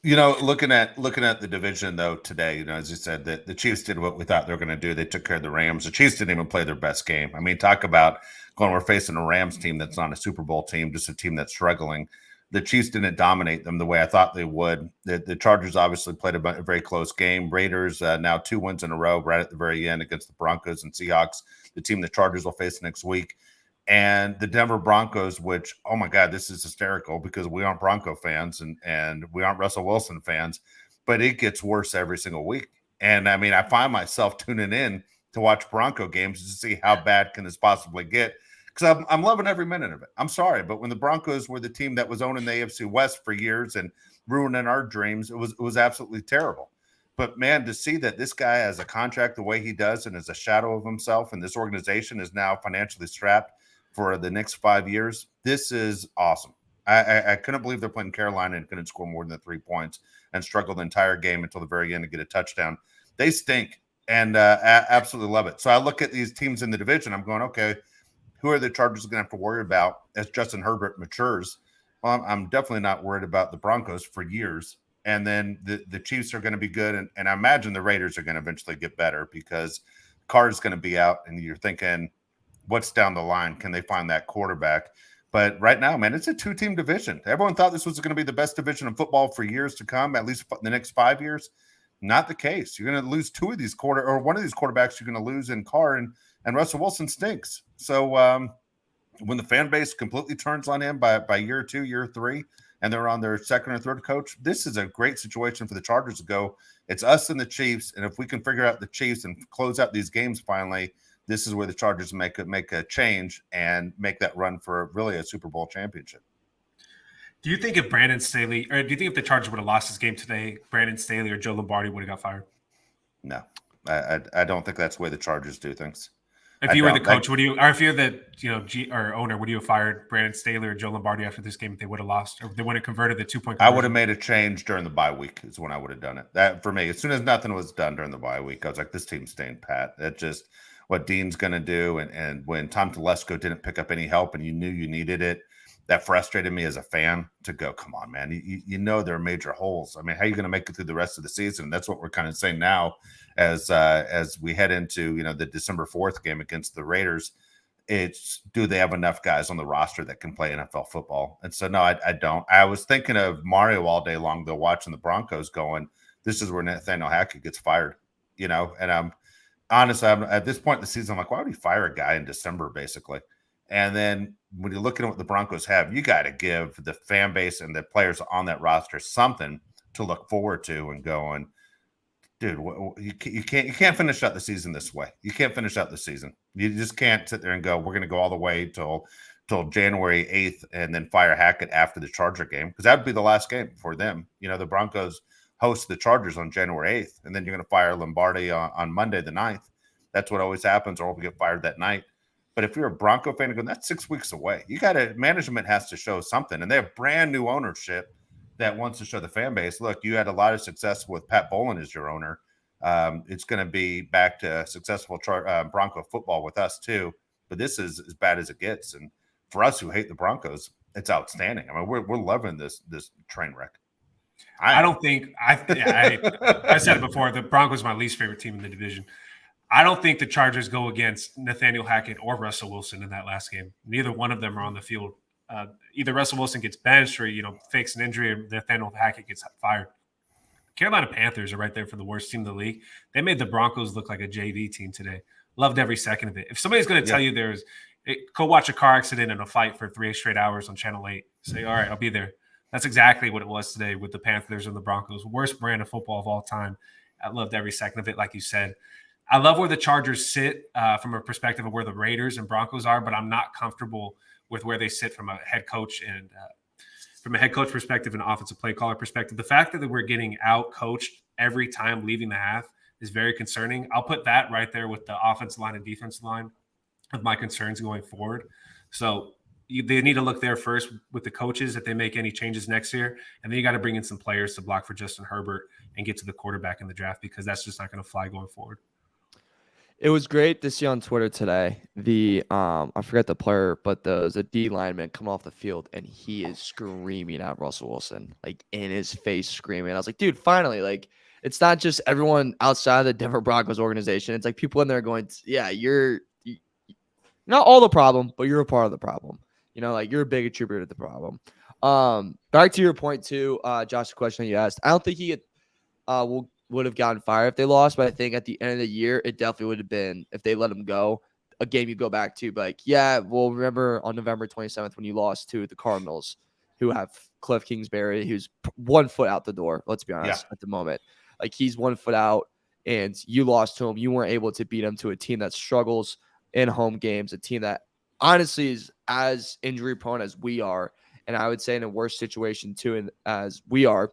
[SPEAKER 1] Looking at the division, though, today, as you said, that the Chiefs did what we thought they were going to do. They took care of the Rams. The Chiefs didn't even play their best game. I mean, talk about we're facing a Rams team that's not a Super Bowl team, just a team that's struggling. The Chiefs didn't dominate them the way I thought they would. The Chargers obviously played a very close game. Raiders now 2 wins in a row right at the very end against the Broncos and Seahawks, the team the Chargers will face next week. And the Denver Broncos, which, oh my God, this is hysterical because we aren't Bronco fans and we aren't Russell Wilson fans, but it gets worse every single week. And I mean, I find myself tuning in to watch Bronco games to see how bad can this possibly get, because I'm loving every minute of it. I'm sorry, but when the Broncos were the team that was owning the AFC West for years and ruining our dreams, it was absolutely terrible. But man, to see that this guy has a contract the way he does and is a shadow of himself, and this organization is now financially strapped for the next 5 years, this is awesome. I couldn't believe they're playing Carolina and couldn't score more than 3 points and struggled the entire game until the very end to get a touchdown. They stink, and absolutely love it. So I look at these teams in the division. I'm going, okay, who are the Chargers going to have to worry about as Justin Herbert matures? Well, I'm definitely not worried about the Broncos for years. And then the Chiefs are going to be good, and I imagine the Raiders are going to eventually get better because Carr's going to be out, and you're thinking, what's down the line? Can they find that quarterback? But right now, man, it's a 2-team division. Everyone thought this was going to be the best division of football for years to come, at least the next 5 years. Not the case. You're going to lose one of these quarterbacks you're going to lose in Carr, and Russell Wilson stinks. So when the fan base completely turns on him by year 2, year 3, and they're on their second or third coach, this is a great situation for the Chargers to go, it's us and the Chiefs, and if we can figure out the Chiefs and close out these games finally, this is where the Chargers make a change and make that run for really a Super Bowl championship.
[SPEAKER 2] Do you think if Brandon Staley, or do you think if the Chargers would have lost this game today, Brandon Staley or Joe Lombardi would have got fired?
[SPEAKER 1] No, I don't think that's the way the Chargers do things.
[SPEAKER 2] If you were the coach, would you, or if you're the or owner, would you have fired Brandon Staley or Joe Lombardi after this game if they would have lost, or if they would have converted the 2-point conversion?
[SPEAKER 1] I would have made a change during the bye week is when I would have done it. That for me, as soon as nothing was done during the bye week, I was like, this team's staying pat. That just what Dean's going to do. And when Tom Telesco didn't pick up any help and you knew you needed it, that frustrated me as a fan to go, come on, man. You know there are major holes. I mean, how are you going to make it through the rest of the season? And that's what we're kind of saying now as we head into, the December 4th game against the Raiders. It's, do they have enough guys on the roster that can play NFL football? And so, no, I don't. I was thinking of Mario all day long, though, watching the Broncos going, this is where Nathaniel Hackett gets fired, and honestly, I'm at this point in the season, I'm like, why would he fire a guy in December, basically? And then when you're looking at what the Broncos have, you got to give the fan base and the players on that roster something to look forward to and going, dude, you can't finish out the season this way. You can't finish out the season. You just can't sit there and go, we're going to go all the way till January 8th and then fire Hackett after the Charger game, because that would be the last game for them. The Broncos host the Chargers on January 8th, and then you're going to fire Lombardi on Monday the 9th. That's what always happens, or we'll get fired that night. But if you're a Bronco fan, going, that's 6 weeks away. Management has to show something, and they have brand new ownership that wants to show the fan base, look, you had a lot of success with Pat Bowlen as your owner. It's going to be back to successful Bronco football with us too. But this is as bad as it gets, and for us who hate the Broncos, it's outstanding. I mean, we're loving this train wreck.
[SPEAKER 2] I don't think I said it before. The Broncos are my least favorite team in the division. I don't think the Chargers go against Nathaniel Hackett or Russell Wilson in that last game. Neither one of them are on the field. Either Russell Wilson gets benched or fakes an injury, or Nathaniel Hackett gets fired. Carolina Panthers are right there for the worst team in the league. They made the Broncos look like a JV team today. Loved every second of it. If somebody's going to tell you go watch a car accident and a fight for 3 straight hours on Channel 8, say, all right, I'll be there. That's exactly what it was today with the Panthers and the Broncos. Worst brand of football of all time. I loved every second of it, like you said. I love where the Chargers sit from a perspective of where the Raiders and Broncos are, but I'm not comfortable with where they sit from a head coach and from a head coach perspective and offensive play caller perspective. The fact that we're getting out coached every time leaving the half is very concerning. I'll put that right there with the offensive line and defensive line. of my concerns going forward. So they need to look there first with the coaches if they make any changes next year, and then you got to bring in some players to block for Justin Herbert and get to the quarterback in the draft, because that's just not going to fly going forward.
[SPEAKER 3] It was great to see on Twitter today. I forget the player, but there's a D lineman coming off the field and he is screaming at Russell Wilson, like in his face screaming. I was like, dude, finally, like it's not just everyone outside of the Denver Broncos organization. It's like people in there going, yeah, you're not all the problem, but you're a part of the problem. Like you're a big contributor to the problem. Back to your point too, Josh, the question that you asked. I don't think he would have gotten fired if they lost, but I think at the end of the year, it definitely would have been, if they let him go, a game you go back to, like, yeah, well, remember on November 27th when you lost to the Cardinals, who have Cliff Kingsbury, who's 1 foot out the door, let's be honest, at the moment. Like, he's 1 foot out, and you lost to him. You weren't able to beat him, to a team that struggles in home games, a team that honestly is as injury prone as we are, and I would say in a worse situation too, as we are,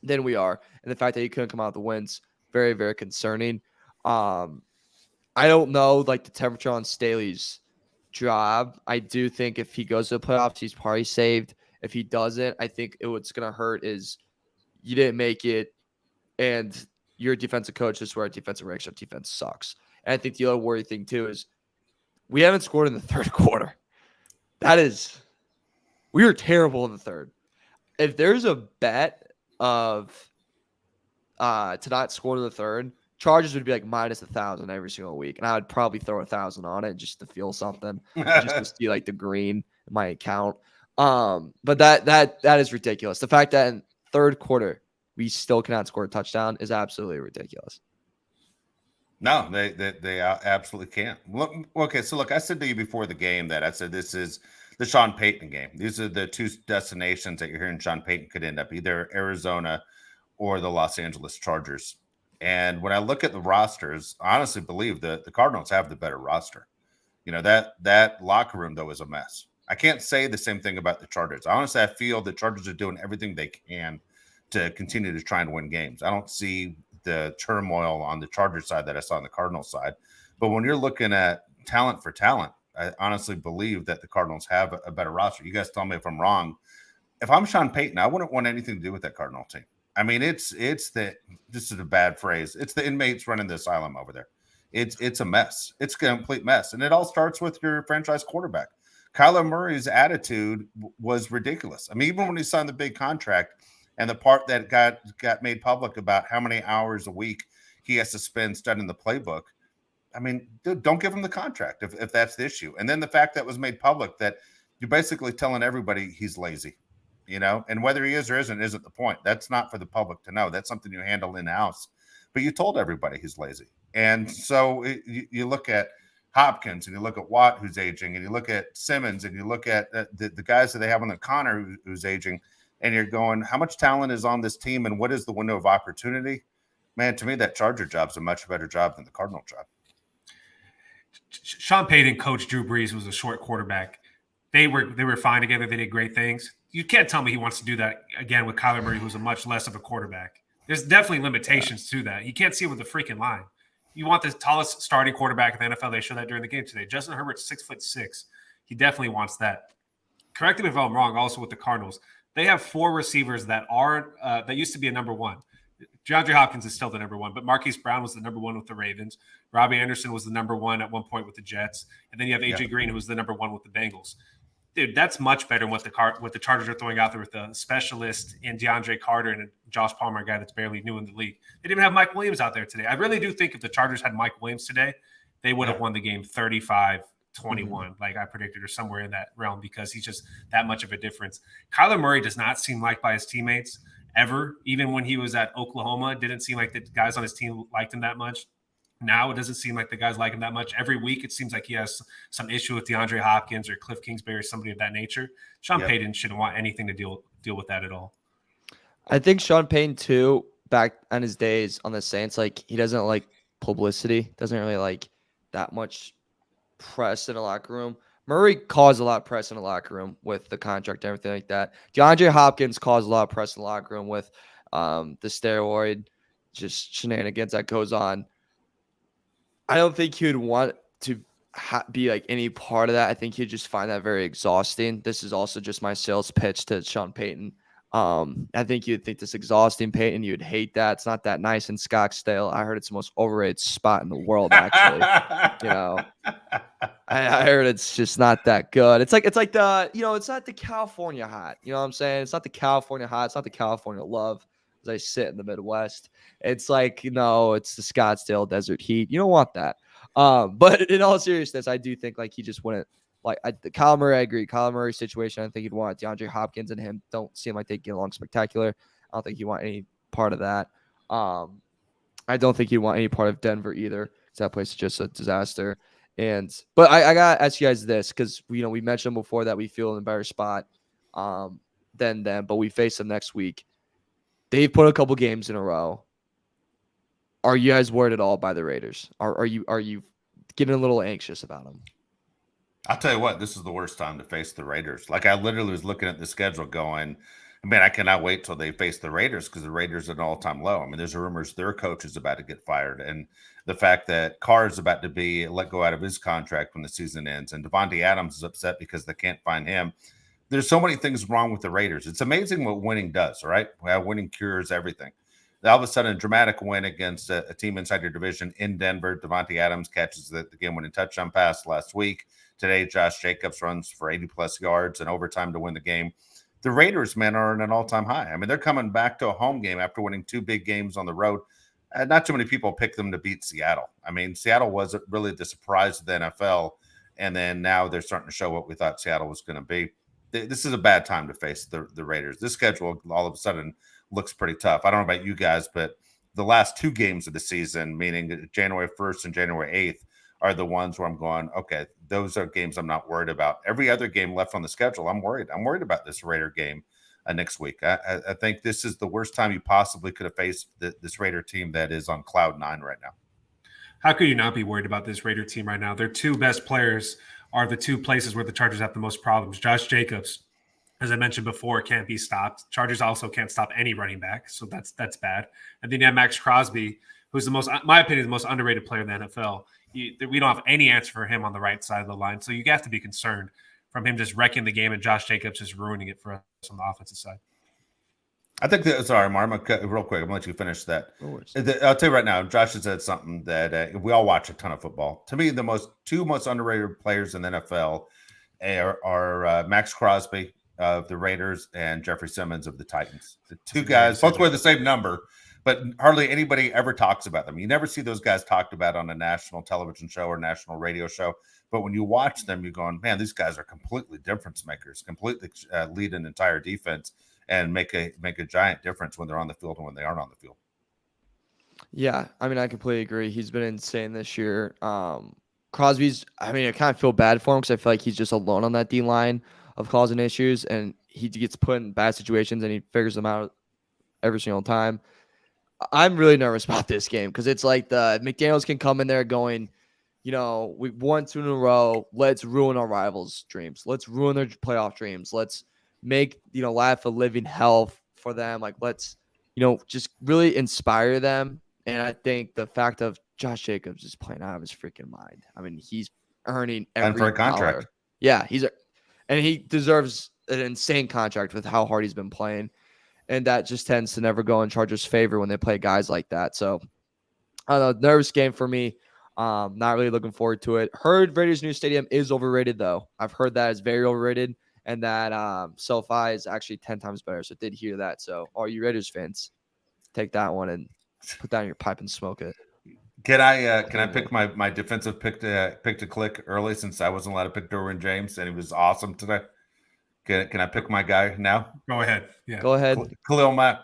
[SPEAKER 3] than we are. And the fact that he couldn't come out with the wins, very, very concerning. I don't know, like, the temperature on Staley's job. I do think if he goes to the playoffs, he's probably saved. If he doesn't, I think what's going to hurt is you didn't make it and you're a defensive coach. This is where our defensive reaction defense sucks. And I think the other worry thing too is we haven't scored in the third quarter. We were terrible in the third. If there's a bet of to not score in the third, Chargers would be like minus 1,000 every single week, and I would probably throw 1,000 on it just to feel something, just to see like the green in my account. But that is ridiculous. The fact that in third quarter we still cannot score a touchdown is absolutely ridiculous.
[SPEAKER 1] No, they absolutely can't. Look, okay, so look, I said to you before the game that I said this is the Sean Payton game. These are the two destinations that you're hearing Sean Payton could end up, either Arizona or the Los Angeles Chargers. And when I look at the rosters, I honestly believe that the Cardinals have the better roster. That locker room, though, is a mess. I can't say the same thing about the Chargers. Honestly, I feel the Chargers are doing everything they can to continue to try and win games. I don't see the turmoil on the Chargers side that I saw on the Cardinals side. But when you're looking at talent for talent, I honestly believe that the Cardinals have a better roster. You guys tell me if I'm wrong. If I'm Sean Payton, I wouldn't want anything to do with that Cardinal team. I mean, this is a bad phrase. It's the inmates running the asylum over there. It's a mess. It's a complete mess. And it all starts with your franchise quarterback. Kyler Murray's attitude was ridiculous. I mean, even when he signed the big contract and the part that got made public about how many hours a week he has to spend studying the playbook. I mean, dude, don't give him the contract if that's the issue. And then the fact that was made public that you're basically telling everybody he's lazy, and whether he is or isn't the point. That's not for the public to know. That's something you handle in-house. But you told everybody he's lazy. And so you look at Hopkins and you look at Watt, who's aging, and you look at Simmons and you look at the guys that they have on the Connor who's aging, and you're going, how much talent is on this team and what is the window of opportunity? Man, to me, that Charger job's a much better job than the Cardinal job.
[SPEAKER 2] Sean Payton coached Drew Brees, was a short quarterback. They were fine together. They did great things. You can't tell me he wants to do that again with Kyler Murray, who's a much less of a quarterback. There's definitely limitations to that. You can't see it with the freaking line. You want the tallest starting quarterback in the NFL. They showed that during the game today. Justin Herbert's 6'6". He definitely wants that. Correct me if I'm wrong. Also with the Cardinals, they have 4 receivers that aren't that used to be a number one. DeAndre Hopkins is still the number one, but Marquise Brown was the number one with the Ravens. Robbie Anderson was the number one at one point with the Jets, and then you have AJ Green, who was the number one with the Bengals. Dude, that's much better than what the Chargers are throwing out there with a specialist in DeAndre Carter and Josh Palmer, a guy that's barely new in the league. They didn't even have Mike Williams out there today. I really do think if the Chargers had Mike Williams today, they would have won the game 35-21, like I predicted, or somewhere in that realm, because he's just that much of a difference. Kyler Murray does not seem liked by his teammates ever. Even when he was at Oklahoma, it didn't seem like the guys on his team liked him that much. Now it doesn't seem like the guys like him that much. Every week it seems like he has some issue with DeAndre Hopkins or Cliff Kingsbury or somebody of that nature. Sean Payton shouldn't want anything to deal with that at all.
[SPEAKER 3] I think Sean Payton too, back on his days on the Saints, like he doesn't like publicity, doesn't really like that much press in the locker room. Murray caused a lot of press in the locker room with the contract and everything like that. DeAndre Hopkins caused a lot of press in the locker room with the steroid just shenanigans that goes on. I don't think he would want to be like any part of that. I think he'd just find that very exhausting. This is also just my sales pitch to Sean Payton. I think you'd think this exhausting, Payton. You'd hate that. It's not that nice in Scottsdale. I heard it's the most overrated spot in the world, actually. I heard it's just not that good. It's like the, it's not the California hot. You know what I'm saying? It's not the California hot. It's not the California love as I sit in the Midwest. It's like, it's the Scottsdale desert heat. You don't want that. But in all seriousness, I do think like he just wouldn't Kyler Murray. I agree. Kyler Murray situation. I think he'd want DeAndre Hopkins and him don't seem like they get along spectacular. I don't think he'd want any part of that. I don't think he'd want any part of Denver either. That place is just a disaster. But I got to ask you guys this because we mentioned before that we feel in a better spot than them, but we face them next week. They've put a couple games in a row. Are you guys worried at all by the Raiders? Are you getting a little anxious about them?
[SPEAKER 1] I'll tell you what, this is the worst time to face the Raiders. Like I literally was looking at the schedule going, man, I cannot wait till they face the Raiders because the Raiders are at an all-time low. I mean, there's rumors their coach is about to get fired. And the fact that Carr is about to be let go out of his contract when the season ends. And Devontae Adams is upset because they can't find him. There's so many things wrong with the Raiders. It's amazing what winning does, right? Winning cures everything. All of a sudden, a dramatic win against a team inside your division in Denver. Devontae Adams catches the game-winning touchdown pass last week. Today, Josh Jacobs runs for 80-plus yards and overtime to win the game. The Raiders, man, are in an all-time high. I mean, they're coming back to a home game after winning 2 big games on the road. Not too many people picked them to beat Seattle. I mean, Seattle wasn't really the surprise of the NFL, and then now they're starting to show what we thought Seattle was going to be. This is a bad time to face the Raiders. This schedule all of a sudden looks pretty tough. I don't know about you guys, but the last 2 games of the season, meaning January 1st and January 8th, are the ones where I'm going, okay, those are games I'm not worried about. Every other game left on the schedule, I'm worried. I'm worried about this Raider game next week. I think this is the worst time you possibly could have faced this Raider team that is on cloud 9 right now.
[SPEAKER 2] How could you not be worried about this Raider team right now? Their 2 best players are the 2 places where the Chargers have the most problems. Josh Jacobs, as I mentioned before, can't be stopped. Chargers also can't stop any running back, so that's bad. And then you have Max Crosby, who's the most, in my opinion, the most underrated player in the NFL. We don't have any answer for him on the right side of the line, so you have to be concerned from him just wrecking the game and Josh Jacobs just ruining it for us on the offensive side.
[SPEAKER 1] I think that, sorry, Mar, I'm going to cut real quick. I'm going to let you finish that. I'll tell you right now, Josh has said something that we all watch a ton of football. To me, the 2 most underrated players in the NFL are Max Crosby of the Raiders and Jeffrey Simmons of the Titans. The 2 guys, both wear the same number, but hardly anybody ever talks about them. You never see those guys talked about on a national television show or national radio show. But when you watch them, you're going, man, these guys are completely difference makers, completely lead an entire defense and make a giant difference when they're on the field and when they aren't on the field.
[SPEAKER 3] Yeah, I mean, I completely agree. He's been insane this year. Crosby's, I mean, I kind of feel bad for him because I feel like he's just alone on that D line of causing issues, and he gets put in bad situations and he figures them out every single time. I'm really nervous about this game because it's like the McDaniels can come in there going, we won 2 in a row. Let's ruin our rivals' dreams. Let's ruin their playoff dreams. Let's make, life a living hell for them. Like, let's, just really inspire them. And I think the fact of Josh Jacobs is playing out of his freaking mind. I mean, he's earning every
[SPEAKER 1] for a contract.
[SPEAKER 3] dollar. Yeah, and he deserves an insane contract with how hard he's been playing. And that just tends to never go in Chargers' favor when they play guys like that. So, I don't know, nervous game for me. Not really looking forward to it. Heard Raiders' new stadium is overrated, though. I've heard that it's very overrated, and that SoFi is actually 10 times better. So, I did hear that. So, all you Raiders fans, take that one and put that in your pipe and smoke it.
[SPEAKER 1] Can I pick my defensive pick to click early since I wasn't allowed to pick Derwin James and he was awesome today? Can I pick my guy now?
[SPEAKER 2] Go ahead. Yeah.
[SPEAKER 3] Go ahead.
[SPEAKER 1] Khalil Mack.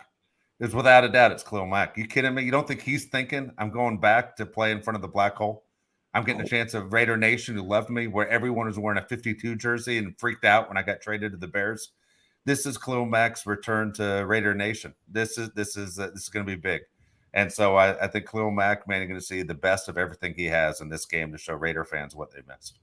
[SPEAKER 1] It's without a doubt, it's Khalil Mack. You kidding me? You don't think he's thinking I'm going back to play in front of the black hole? I'm getting a chance of Raider Nation who loved me, where everyone was wearing a 52 jersey and freaked out when I got traded to the Bears. This is Khalil Mack's return to Raider Nation. This is going to be big. And so I think Khalil Mack, man, you're going to see the best of everything he has in this game to show Raider fans what they missed.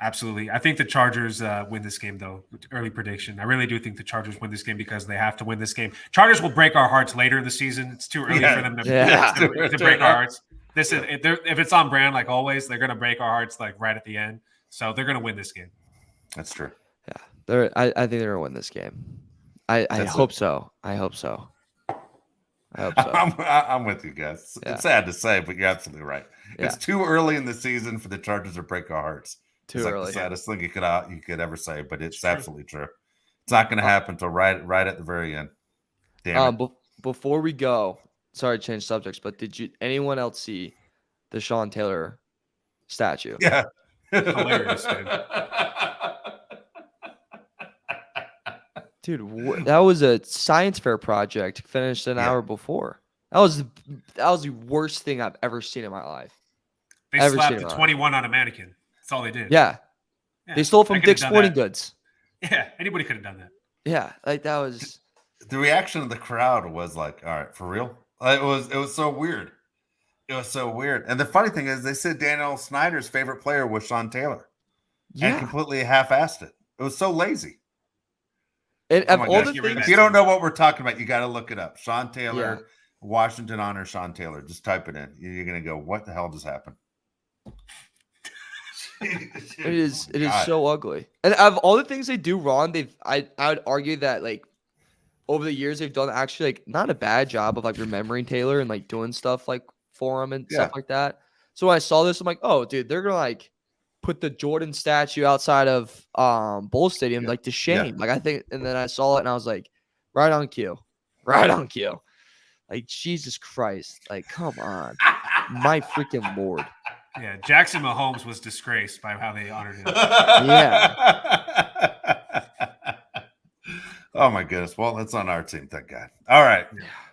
[SPEAKER 2] Absolutely. I think the Chargers win this game, though. Early prediction. I really do think the Chargers win this game because they have to win this game. Chargers will break our hearts later in the season. It's too early for them to break our hearts. This is if it's on brand, like always, they're gonna break our hearts like right at the end. So they're gonna win this game.
[SPEAKER 1] That's true.
[SPEAKER 3] Yeah, I think they're gonna win this game. I hope so. I hope so.
[SPEAKER 1] I'm with you guys.
[SPEAKER 3] Yeah.
[SPEAKER 1] It's sad to say, but you're absolutely right.
[SPEAKER 3] Yeah.
[SPEAKER 1] It's too early in the season for the Chargers to break our hearts.
[SPEAKER 3] Too
[SPEAKER 1] it's like
[SPEAKER 3] early.
[SPEAKER 1] the saddest thing you could ever say, but it's absolutely true. It's not going to happen until right at the very end. Damn it.
[SPEAKER 3] Before we go, sorry to change subjects, but did anyone else see the Sean Taylor statue?
[SPEAKER 1] Yeah.
[SPEAKER 2] Hilarious,
[SPEAKER 3] dude. That was a science fair project finished an hour before. That was the worst thing I've ever seen in my life.
[SPEAKER 2] They slapped the 21 on a mannequin. That's all they did.
[SPEAKER 3] Yeah. They stole from Dick's Sporting Goods.
[SPEAKER 2] Yeah, anybody could have done that.
[SPEAKER 3] Yeah, like that was.
[SPEAKER 1] The reaction of the crowd was like, "All right, for real." It was so weird. It was so weird. And the funny thing is, they said Daniel Snyder's favorite player was Sean Taylor, and completely half-assed it. It was so lazy.
[SPEAKER 3] And all the things,
[SPEAKER 1] if you don't know what we're talking about, you got to look it up. Sean Taylor, Washington honor Sean Taylor. Just type it in. You're gonna go, "What the hell just happened?"
[SPEAKER 3] It is so ugly. And of all the things they do wrong, I would argue that like over the years they've done actually like not a bad job of like remembering Taylor and like doing stuff like for him and stuff like that. So when I saw this, I'm like, oh dude, they're gonna like put the Jordan statue outside of Bull Stadium like to shame. Like I think, and then I saw it and I was like, right on cue. Like Jesus Christ, like come on, my freaking Lord.
[SPEAKER 2] Yeah, Jackson Mahomes was disgraced by how they honored him.
[SPEAKER 1] Oh my goodness. Well, it's on our team, thank God. All right.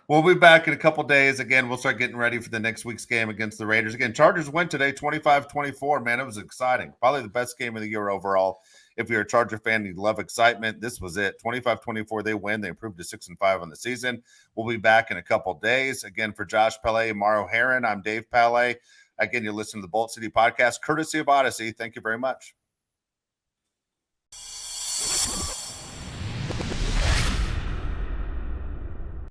[SPEAKER 1] We'll be back in a couple days. Again, we'll start getting ready for the next week's game against the Raiders. Again, Chargers win today, 25-24. Man, it was exciting. Probably the best game of the year overall. If you're a Charger fan, you love excitement. This was it. 25-24, they win. They improved to 6-5 on the season. We'll be back in a couple days. Again, for Josh Pele and Mauro Herron, I'm Dave Pele. Again, you're listening to the Bolt City Podcast, courtesy of Odyssey. Thank you very much.